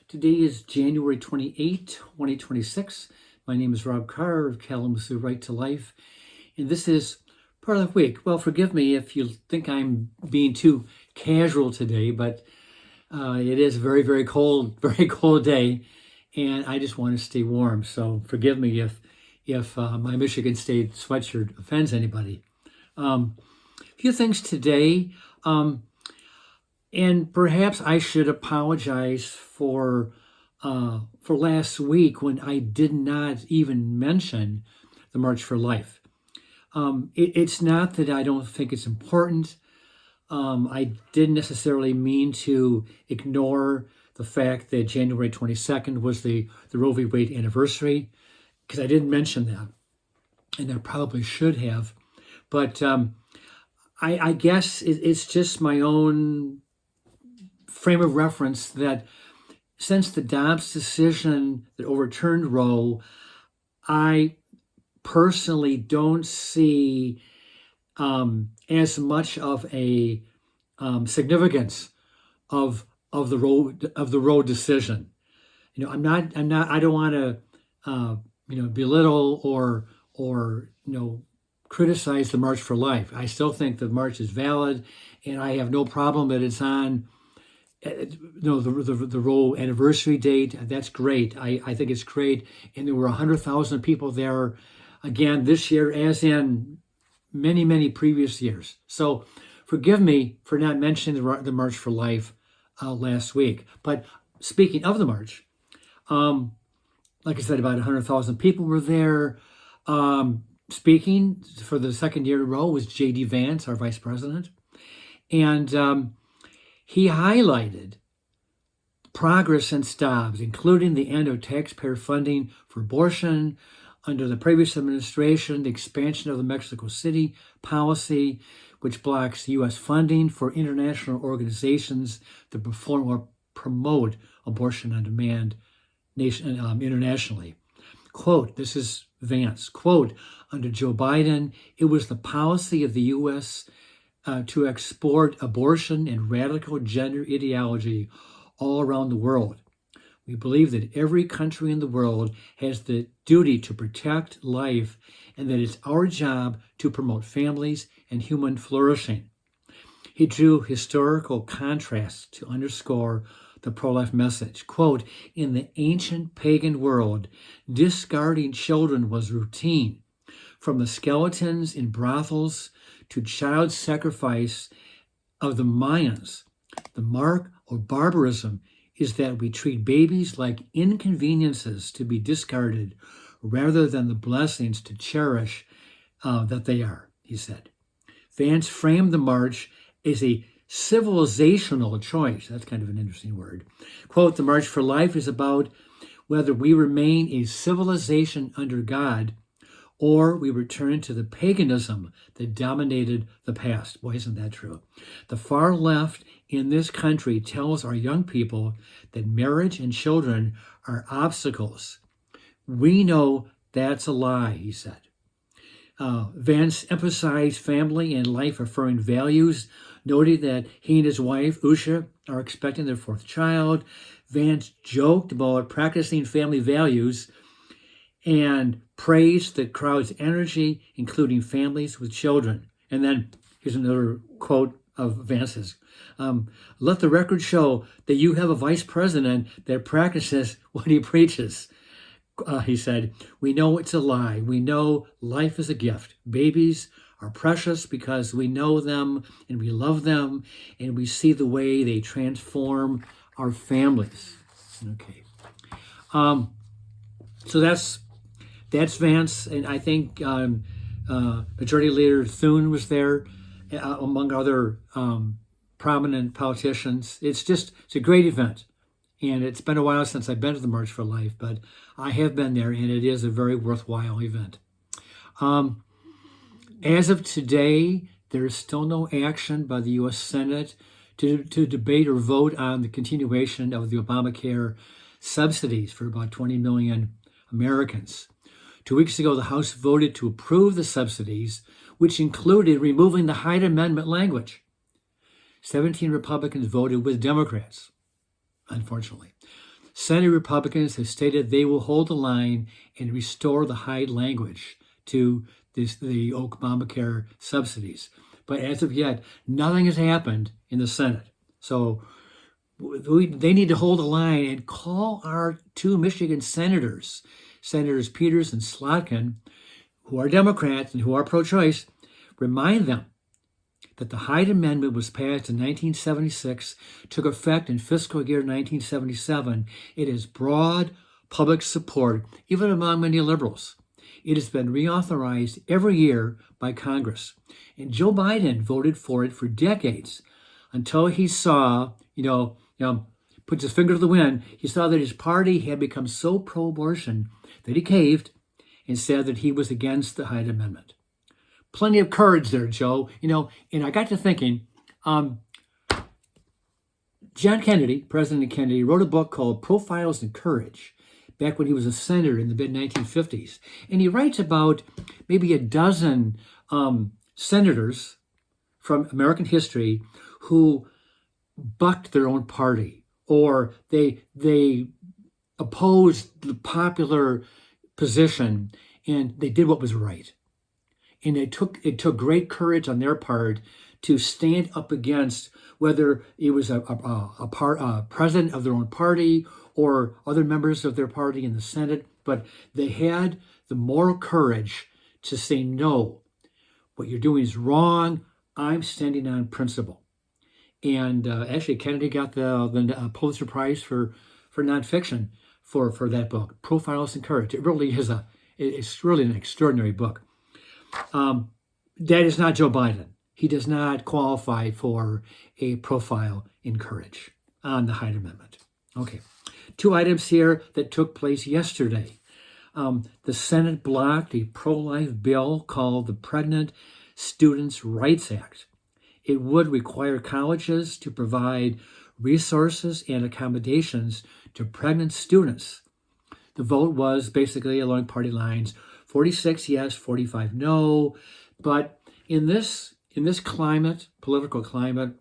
Today is January 28, 2026. My name is Rob Carr of Kalamazoo Right to Life, and this is part of the week. Well, forgive me if you think I'm being too casual today, but it is a very, very cold day, and I just want to stay warm. So forgive me if my Michigan State sweatshirt offends anybody. A few things today. And perhaps I should apologize for last week when I did not even mention the March for Life. It's not that I don't think it's important. I didn't necessarily mean to ignore the fact that January 22nd was the Roe v. Wade anniversary, because I didn't mention that, and I probably should have. But I guess it's just my own frame of reference that since the Dems decision that overturned Roe, I personally don't see as much of a significance of the Roe decision. I don't want to belittle or criticize the March for Life. I still think the march is valid, and I have no problem that it's on the Roe anniversary date. That's great. I think it's great. And there were 100,000 people there again this year, as in many, many previous years. So forgive me for not mentioning the March for Life last week. But speaking of the march, like I said, about 100,000 people were there. Speaking for the second year in a row was J.D. Vance, our vice president. And he highlighted progress since Dobbs, including the end of taxpayer funding for abortion under the previous administration, the expansion of the Mexico City policy, which blocks U.S. funding for international organizations that perform or promote abortion on demand internationally. Quote, this is Vance, quote, under Joe Biden, it was the policy of the U.S. To export abortion and radical gender ideology all around the world. We believe that every country in the world has the duty to protect life and that it's our job to promote families and human flourishing. He drew historical contrasts to underscore the pro-life message. Quote, in the ancient pagan world, discarding children was routine. From the skeletons in brothels to child sacrifice of the Mayans, the mark of barbarism is that we treat babies like inconveniences to be discarded rather than the blessings to cherish that they are, he said. Vance framed the march as a civilizational choice. That's kind of an interesting word. Quote, the March for Life is about whether we remain a civilization under God or we return to the paganism that dominated the past. Boy, isn't that true? The far left in this country tells our young people that marriage and children are obstacles. We know that's a lie, he said. Vance emphasized family and life-affirming values, noting that he and his wife, Usha, are expecting their fourth child. Vance joked about practicing family values and praised the crowd's energy, including families with children. And then here's another quote of Vance's. Let the record show that you have a vice president that practices what he preaches. He said, we know it's a lie. We know life is a gift. Babies are precious because we know them and we love them and we see the way they transform our families. Okay. So that's Vance, and I think Majority Leader Thune was there, among other prominent politicians. It's a great event, and it's been a while since I've been to the March for Life, but I have been there, and it is a very worthwhile event. As of today, there is still no action by the U.S. Senate to debate or vote on the continuation of the Obamacare subsidies for about 20 million Americans. 2 weeks ago, the House voted to approve the subsidies, which included removing the Hyde Amendment language. 17 Republicans voted with Democrats, unfortunately. Senate Republicans have stated they will hold the line and restore the Hyde language to the Obamacare subsidies. But as of yet, nothing has happened in the Senate. So they need to hold the line and call our two Michigan senators, Senators Peters and Slotkin, who are Democrats and who are pro-choice, remind them that the Hyde Amendment was passed in 1976, took effect in fiscal year 1977. It has broad public support, even among many liberals. It has been reauthorized every year by Congress. And Joe Biden voted for it for decades until he saw, puts his finger to the wind, he saw that his party had become so pro-abortion that he caved and said that he was against the Hyde Amendment. Plenty of courage there, Joe. And I got to thinking, John Kennedy, President Kennedy, wrote a book called Profiles in Courage back when he was a senator in the mid-1950s. And he writes about maybe a dozen senators from American history who bucked their own party, or they opposed the popular position, and they did what was right. And it took great courage on their part to stand up against whether it was a president of their own party or other members of their party in the Senate, but they had the moral courage to say, no, what you're doing is wrong. I'm standing on principle. And actually, Kennedy got the Pulitzer Prize for nonfiction for that book, Profiles in Courage. It really is it's really an extraordinary book. That is not Joe Biden. He does not qualify for a profile in courage on the Hyde Amendment. Okay, 2 items here that took place yesterday. The Senate blocked a pro-life bill called the Pregnant Students' Rights Act. It would require colleges to provide resources and accommodations to pregnant students. The vote was basically along party lines, 46 yes, 45 no. But in this climate, political climate,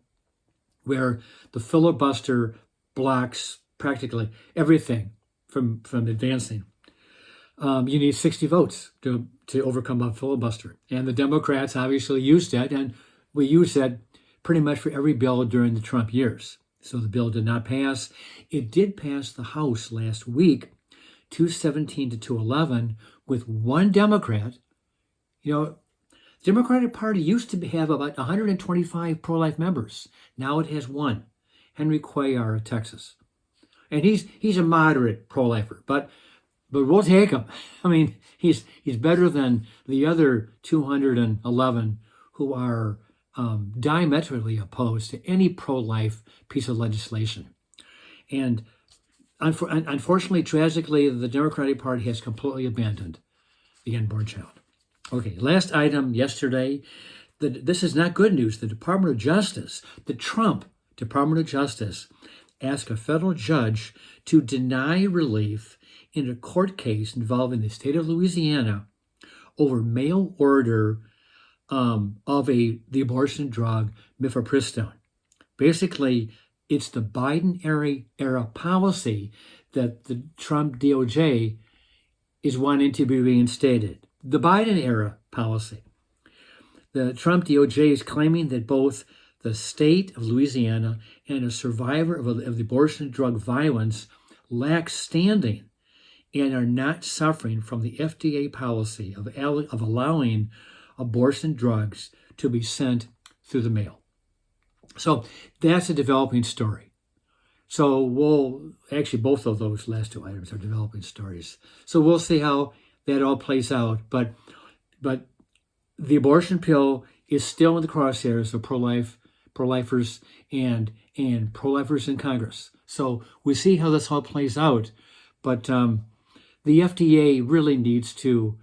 where the filibuster blocks practically everything from advancing, you need 60 votes to overcome a filibuster. And the Democrats obviously used that, and we used that pretty much for every bill during the Trump years. So the bill did not pass. It did pass the House last week, 217 to 211, with one Democrat. The Democratic Party used to have about 125 pro-life members. Now it has one, Henry Cuellar of Texas. And he's a moderate pro-lifer, but we'll take him. I mean, he's better than the other 211 who are diametrically opposed to any pro-life piece of legislation. And unfortunately, tragically, the Democratic Party has completely abandoned the unborn child. Okay, last item yesterday. This is not good news. The Department of Justice, the Trump Department of Justice, asked a federal judge to deny relief in a court case involving the state of Louisiana over mail order of the abortion drug mifepristone. Basically, it's the Biden era policy that the Trump DOJ is wanting to be reinstated. The Biden era policy. The Trump DOJ is claiming that both the state of Louisiana and a survivor of the abortion drug violence lack standing and are not suffering from the FDA policy of allowing abortion drugs to be sent through the mail. So that's a developing story. So both of those last 2 items are developing stories. So we'll see how that all plays out. But the abortion pill is still in the crosshairs of pro-lifers and pro-lifers in Congress. So we see how this all plays out. But the FDA really needs to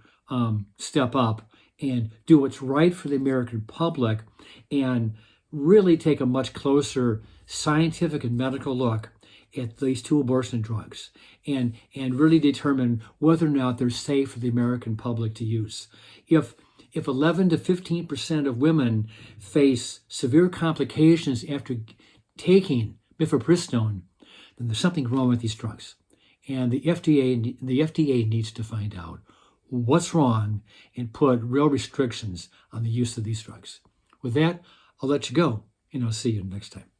step up and do what's right for the American public and really take a much closer scientific and medical look at these 2 abortion drugs and really determine whether or not they're safe for the American public to use. If 11 to 15% of women face severe complications after taking mifepristone, then there's something wrong with these drugs. And the FDA needs to find out what's wrong and put real restrictions on the use of these drugs. With that, I'll let you go, and I'll see you next time.